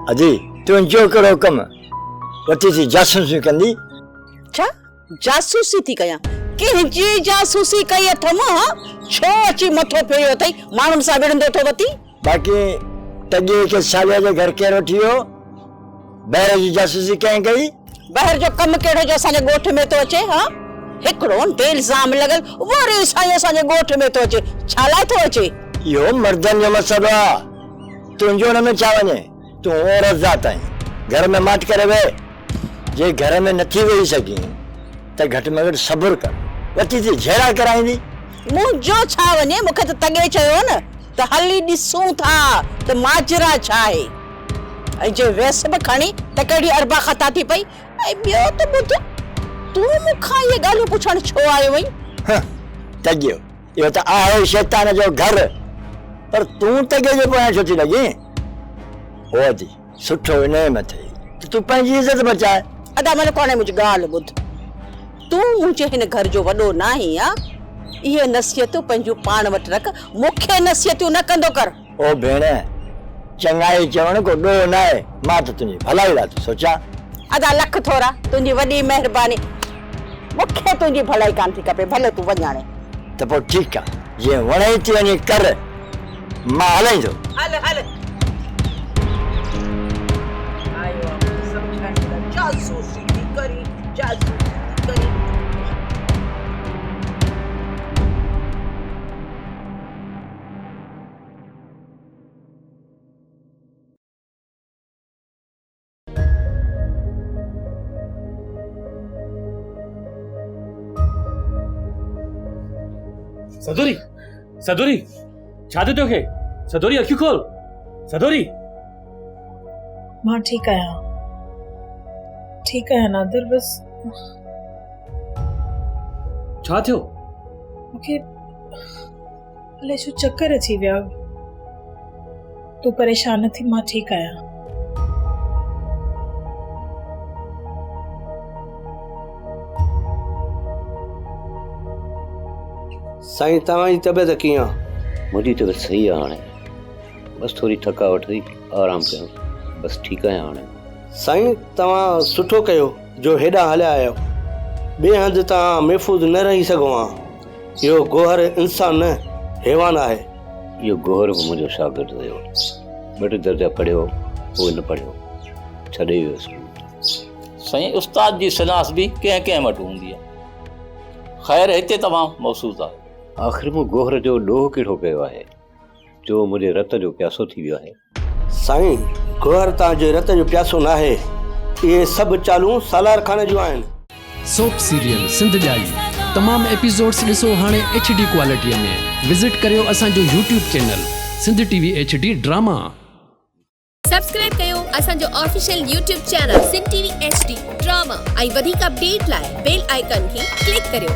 अजी तुंहिंजो कहिड़ो कमु वठी थी जासूसी कंदी? छा जासूसी थी कयां? कंहिंजी जासूसी कई अथम? छो अची मथो फेरियो अथई माण्हुनि सां विढ़ंदो थो वती? बाक़ी तॻे खे सालिया जे घर केरु वठी वियो? ॿाहिरि जी जासूसी कंहिं कई? ॿाहिरि जो कमु कहिड़ो जो असांजे ॻोठ में थो अचे? हा हिकिड़ो बेइल्ज़ाम लॻल वरी साईं असांजे ॻोठ में थो अचे। छा लाइ थो अचे? इहो मर्दनि जो मसइलो आहे, तुंहिंजो हुन में छा वञे? तूं औरत ज़ात आहीं, घर में माट करे वेह। जे घर में नथी वेही सघीं त घटि में घटि सब्र कर, वठी थी झेड़ा कराईंदी। मुंहिंजो छा वञे? मूंखे त तॻे चयो न त हली ॾिसूं था त माजरा छा आहे। ऐं जे वैस बि खणी त कहिड़ी अरबा ख़ता थी पई। ऐं ॿियो त ॿुध, तूं मूंखां इहे ॻाल्हियूं पुछण छो आयो वई? तॻियो इहो त आहे शैतान जो घर, पर तूं तॻे जे पोयां छो थी लॻीं? ओ जी सुठो इन मथे त तूं पंहिंजी इज़त बचाए। अदा मन कोन्हे मुंहिंजी ॻाल्हि ॿुध, तूं मुंहिंजे हिन घर जो वॾो न आहीं या? इहे नसीहतूं पंहिंजूं पाण वटि रख, मूंखे नसीहतूं न कंदो कर। ओ भेण, चङाई चवण को ॾोह न आहे, मां त तुंहिंजी भलाई लाइ थो सोचां। अदा लख थोरा, तुंहिंजी वॾी महिरबानी, मूंखे तुंहिंजी भलाई कान थी खपे, भले तूं वञ हाणे। त पोइ ठीकु आहे, जीअं वणे थी वञे कर, मां हलां थो। हल हल आयो समझण जासूसी थी करी, जासूसी थी करी। सदोरी, सदोरी, छा थियो तोखे? सदोरी अखियूं खोल, सदोरी। मां ठीक आहियां नादिर, बस छा थियो? मूंखे अलाए छो चक्कर अची विया। तूं परेशान न थी, मां ठीक आहियां। साईं तव्हांजी तबियत कीअं आहे? मुंहिंजी तबियत सही आहे हाणे, बस थोरी थकावट हुई, आराम कयो, बस ठीकु आहियां हाणे। साईं तव्हां सुठो कयो जो हेॾा हलिया आहियो, ॿिए हंधि तव्हां महफ़ूज़ न रही सघो हा। इहो गोहर इंसान न हैवान आहे। इहो गोहर बि मुंहिंजो शागिर्दु हुयो, ॿ टे दर्जा पढ़ियो, पोइ न पढ़ियो, छॾे वियो स्कूल। साईं उस्ताद जी सनास बि कंहिं कंहिं वटि हूंदी आहे, ख़ैर हिते तमामु महसूस आहे। आख़िर मूं गोहर जो ॾोह कहिड़ो कयो आहे जो मुंहिंजे रत जो प्यासो थी वियो आहे? साईं गोहर तव्हांजे रत जो प्यासो न आहे, इहे सभु चालूं सालार खाने जूं आहिनि। सोप सीरियल सिंध ॼाई तमामु एपिसोड्स ॾिसो हाणे HD क्वालिटीअ में। विज़िट करियो असांजो YouTube channel Sindh TV HD drama. Subscribe कयो असांजो official YouTube channel Sindh TV HD drama ऐं वधीक अपडेट लाइ बेल आइकन खे क्लिक करियो।